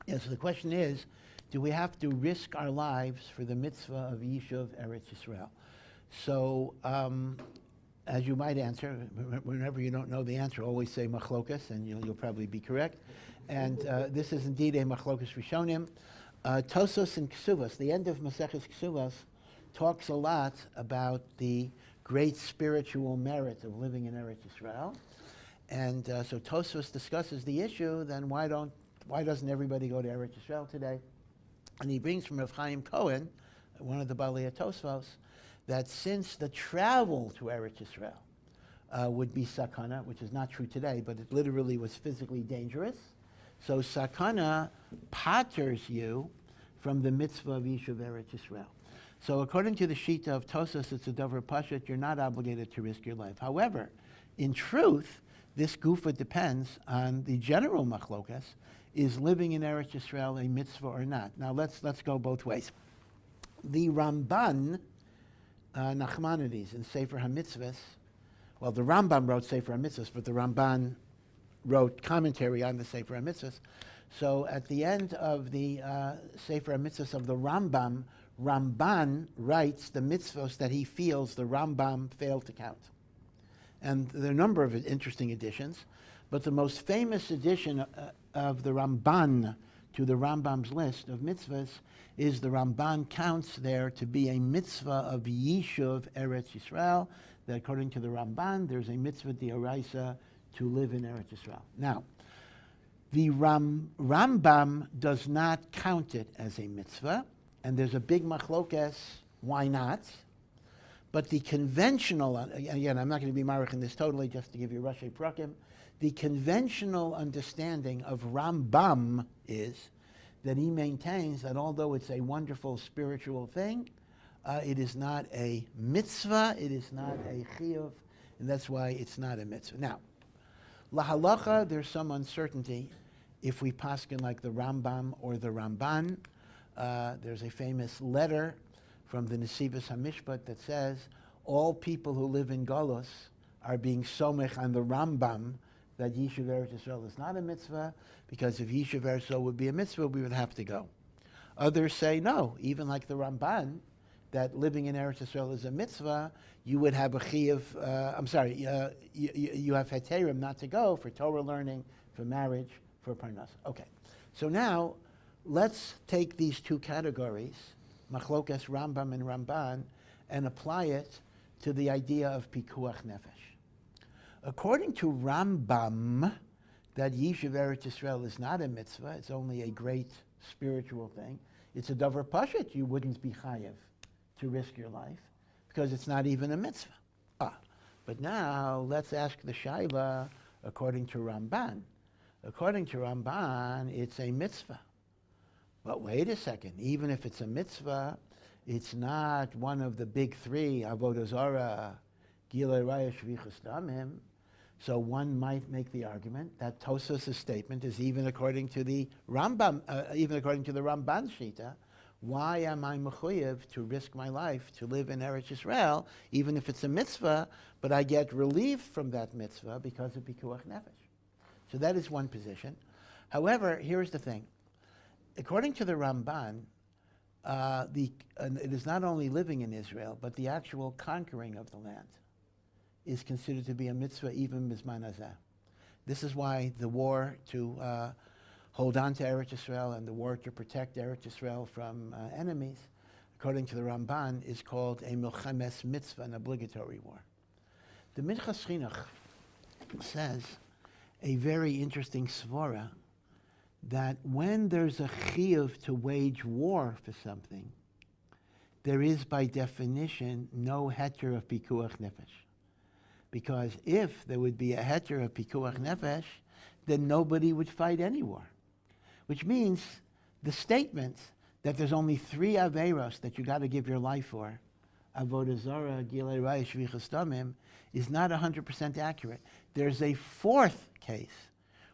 Yeah, so the question is, do we have to risk our lives for the mitzvah of Yishuv Eretz Yisrael? So, as you might answer, whenever you don't know the answer, always say machlokas, and you'll probably be correct. And this is indeed a machlokas rishonim. Tosos and Ksuvas, the end of Maseches Ksuvas, talks a lot about the great spiritual merit of living in Eretz Yisrael. And so Tosos discusses the issue, then why doesn't everybody go to Eretz Yisrael today? And he brings from Rav Chaim Cohen, one of the Balei Tosfos, that since the travel to Eretz Yisrael would be sakana, which is not true today, but it literally was physically dangerous, so sakana patters you from the mitzvah of Yishuv Eretz Yisrael. So according to the Shita of Tosas, it's a davar pashat, you're not obligated to risk your life. However, in truth, this gufa depends on the general machlokas, is living in Eretz Yisrael a mitzvah or not? Now let's go both ways. The Ramban, Nachmanides, in Sefer HaMitzvahs, well, the Rambam wrote Sefer HaMitzvahs, but the Ramban wrote commentary on the Sefer HaMitzvahs. So at the end of the Sefer HaMitzvahs of the Rambam, Ramban writes the mitzvahs that he feels the Rambam failed to count. And there are a number of interesting additions, but the most famous addition of the Ramban to the Rambam's list of mitzvahs is the Ramban counts there to be a mitzvah of Yishuv Eretz Yisrael, that according to the Ramban, there's a mitzvah d'oraisa to live in Eretz Yisrael. Now, the Rambam does not count it as a mitzvah, and there's a big machlokes, why not? But the conventional, again, I'm not going to be marich in this totally, just to give you Rashi Prakim, the conventional understanding of Rambam is that he maintains that although it's a wonderful spiritual thing, it is not a mitzvah, it is not a chiyuv, and that's why it's not a mitzvah. Now, la halacha, there's some uncertainty if we paskin like the Rambam or the Ramban. There's a famous letter from the Nesivos HaMishpat that says all people who live in Golos are being somech on the Rambam that Yishuv Eretz Yisrael is not a mitzvah, because if Yishuv Eretz Yisrael would be a mitzvah, we would have to go. Others say no, even like the Ramban, that living in Eretz Yisrael is a mitzvah, you would have a chiyuv, you have heterim not to go for Torah learning, for marriage, for parnas. Okay, so now let's take these two categories, Machlokas Rambam and Ramban, and apply it to the idea of pikuach nefesh. According to Rambam, that Yishuv Eretz Yisrael is not a mitzvah, it's only a great spiritual thing. It's a davar pashut, you wouldn't be chayev to risk your life, because it's not even a mitzvah. But now let's ask the shaila according to Ramban. According to Ramban, it's a mitzvah. But wait a second, even if it's a mitzvah, it's not one of the big three, avodah zarah, gilei raya, shvichas damim. So one might make the argument that Tosas' statement is even according to the Rambam, even according to the Ramban Shita, why am I mechuyev to risk my life to live in Eretz Yisrael, even if it's a mitzvah, but I get relief from that mitzvah because of pikuach nefesh? So that is one position. However, here's the thing. According to the Ramban, it is not only living in Israel, but the actual conquering of the land is considered to be a mitzvah even mizman hazeh. This is why the war to hold on to Eretz Yisrael and the war to protect Eretz Yisrael from enemies, according to the Ramban, is called a milchemes mitzvah, an obligatory war. The Minchas Chinuch says a very interesting svara, that when there's a chiyuv to wage war for something, there is by definition no heter of pikuach nefesh. Because if there would be a heter of pikuach nefesh, then nobody would fight any war. Which means the statement that there's only three aveiros that you got to give your life for, avodah zarah, gilei raya, shvichas damim, is not 100% accurate. There's a fourth case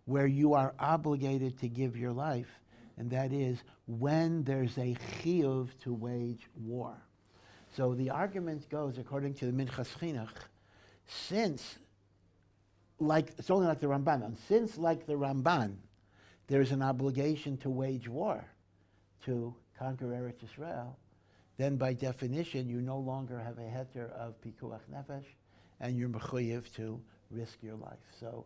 where you are obligated to give your life, and that is when there's a chiyuv to wage war. So the argument goes, according to the Minchas Chinuch, since, like, it's only like the Ramban, and since, like the Ramban, there's an obligation to wage war to conquer Eretz Yisrael, then by definition you no longer have a heter of pikuach nefesh, and you're mechuyev to risk your life. So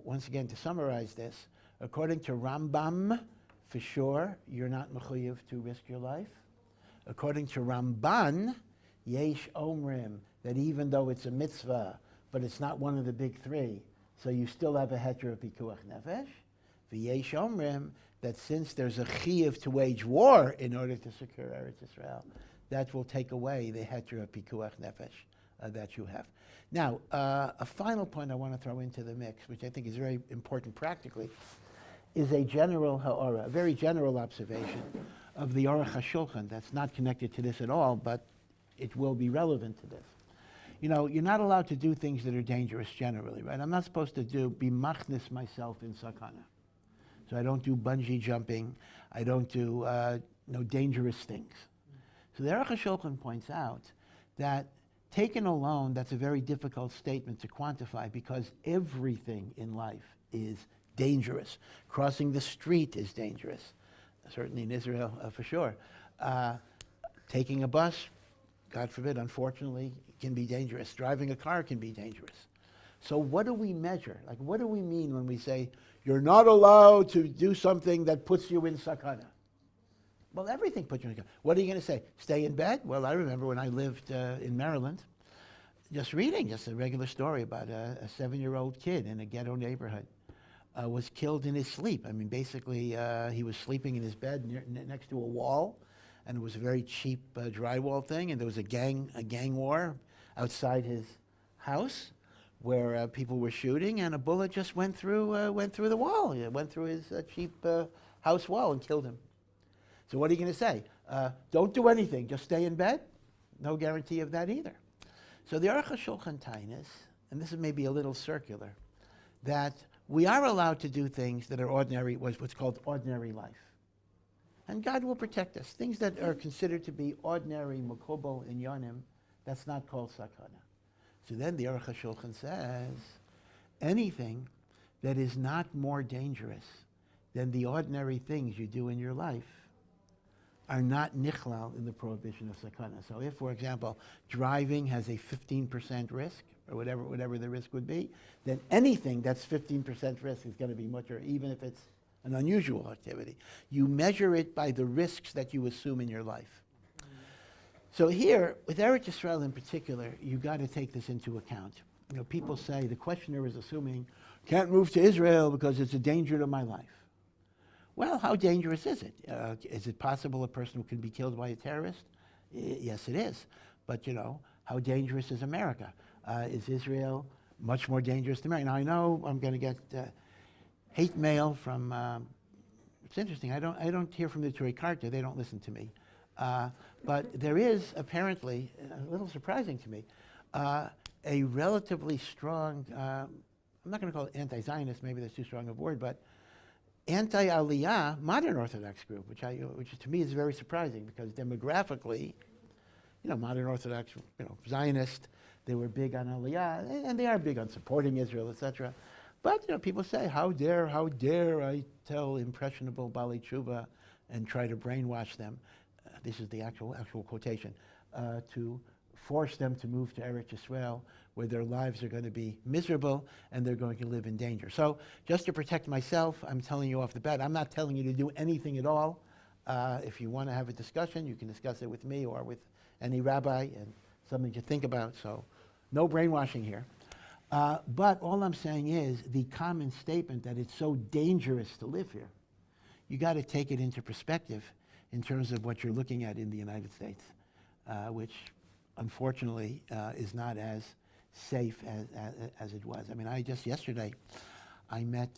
once again, to summarize this, according to Rambam, for sure, you're not mechuyev to risk your life. According to Ramban, yesh omrim, that even though it's a mitzvah, but it's not one of the big three, so you still have a heter of pikuach nefesh. V'yesh omrim, that since there's a chiyuv to wage war in order to secure Eretz Yisrael, that will take away the heter of pikuach nefesh that you have. Now, a final point I want to throw into the mix, which I think is very important practically, is a general ha'ora, a very general observation of the Aruch HaShulchan that's not connected to this at all, but it will be relevant to this. You know, you're not allowed to do things that are dangerous generally, right? I'm not supposed to be machnis myself in sakana. So I don't do bungee jumping. I don't do dangerous things. So the Aruch HaShulchan points out that taken alone, that's a very difficult statement to quantify because everything in life is dangerous. Crossing the street is dangerous, certainly in Israel for sure. Taking a bus, God forbid, unfortunately, can be dangerous. Driving a car can be dangerous. So what do we measure? Like, what do we mean when we say, you're not allowed to do something that puts you in sakana? Well, everything puts you in sakana. What are you going to say? Stay in bed? Well, I remember when I lived in Maryland, just reading just a regular story about a 7-year-old kid in a ghetto neighborhood was killed in his sleep. I mean, basically, he was sleeping in his bed next to a wall, and it was a very cheap drywall thing, and there was a gang war outside his house where people were shooting, and a bullet just went through the wall. It went through his cheap house wall and killed him. So what are you going to say? Don't do anything, just stay in bed? No guarantee of that either. So the Aruch HaShulchan Tainis, and this is maybe a little circular, that we are allowed to do things that are ordinary, what's called ordinary life. And God will protect us. Things that are considered to be ordinary, makobel, in yonim, that's not called sakana. So then the Aruch HaShulchan says, anything that is not more dangerous than the ordinary things you do in your life are not nichlal in the prohibition of sakana. So if, for example, driving has a 15% risk, or whatever the risk would be, then anything that's 15% risk is going to be mutter, even if it's an unusual activity. You measure it by the risks that you assume in your life. So here, with Eretz Yisrael in particular, you got to take this into account. You know, people say, the questioner is assuming, can't move to Israel because it's a danger to my life. Well, how dangerous is it? Is it possible a person can be killed by a terrorist? Yes, it is. But, you know, how dangerous is America? Is Israel much more dangerous than America? Now, I know I'm going to get hate mail from, it's interesting, I don't hear from the Torah Karta, they don't listen to me. But there is apparently, a little surprising to me, a relatively strong, I'm not going to call it anti-Zionist, maybe that's too strong a word, but anti-Aliyah modern Orthodox group, which to me is very surprising because demographically, you know, modern Orthodox, you know, Zionist, they were big on Aliyah, and they are big on supporting Israel, etc. But, you know, people say, how dare I tell impressionable Bali Tshuva and try to brainwash them, this is the actual quotation, to force them to move to Eretz Yisrael, where their lives are going to be miserable and they're going to live in danger. So just to protect myself, I'm telling you off the bat, I'm not telling you to do anything at all. If you want to have a discussion, you can discuss it with me or with any rabbi, and something to think about. So no brainwashing here. But all I'm saying is the common statement that it's so dangerous to live here, you got to take it into perspective in terms of what you're looking at in the United States, which unfortunately is not as safe as it was. I mean, yesterday, I met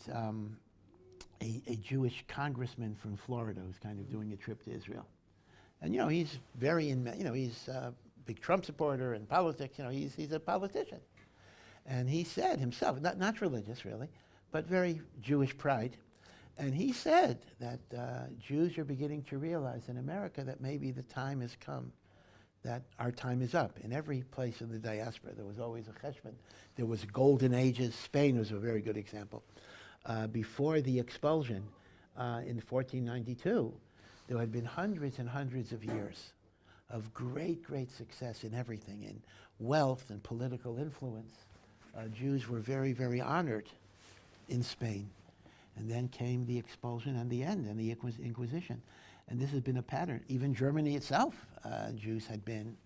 a Jewish congressman from Florida who's kind of doing a trip to Israel. And, you know, he's he's a big Trump supporter and politics, you know, he's a politician. And he said himself, not religious really, but very Jewish pride. And he said that Jews are beginning to realize in America that maybe the time has come, that our time is up. In every place in the diaspora, there was always a cheshbon. There was golden ages. Spain was a very good example. before the expulsion in 1492, there had been hundreds and hundreds of years of great, great success in everything, in wealth and political influence. Jews were very, very honored in Spain. And then came the expulsion and the end, and the Inquisition. And this has been a pattern. Even Germany itself, Jews had been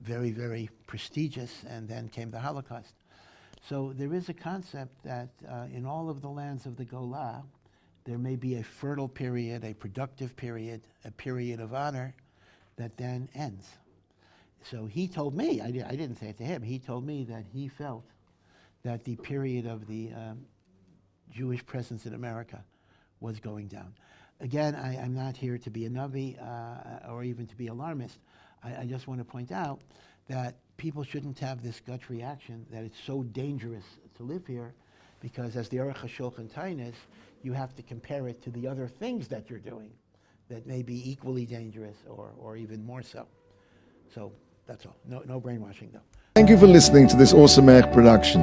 very, very prestigious, and then came the Holocaust. So there is a concept that in all of the lands of the Golah, there may be a fertile period, a productive period, a period of honor that then ends. So he told me, I didn't say it to him, he told me that he felt that the period of the Jewish presence in America was going down. Again, I'm not here to be a Navi or even to be alarmist. I just want to point out that people shouldn't have this gut reaction that it's so dangerous to live here, because as the Aruch HaShulchan Tainis, you have to compare it to the other things that you're doing that may be equally dangerous or even more so. So that's all. No brainwashing, though. Thank you for listening to this Ohr Somayach production.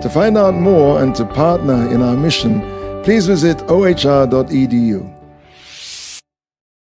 To find out more and to partner in our mission, please visit ohr.edu.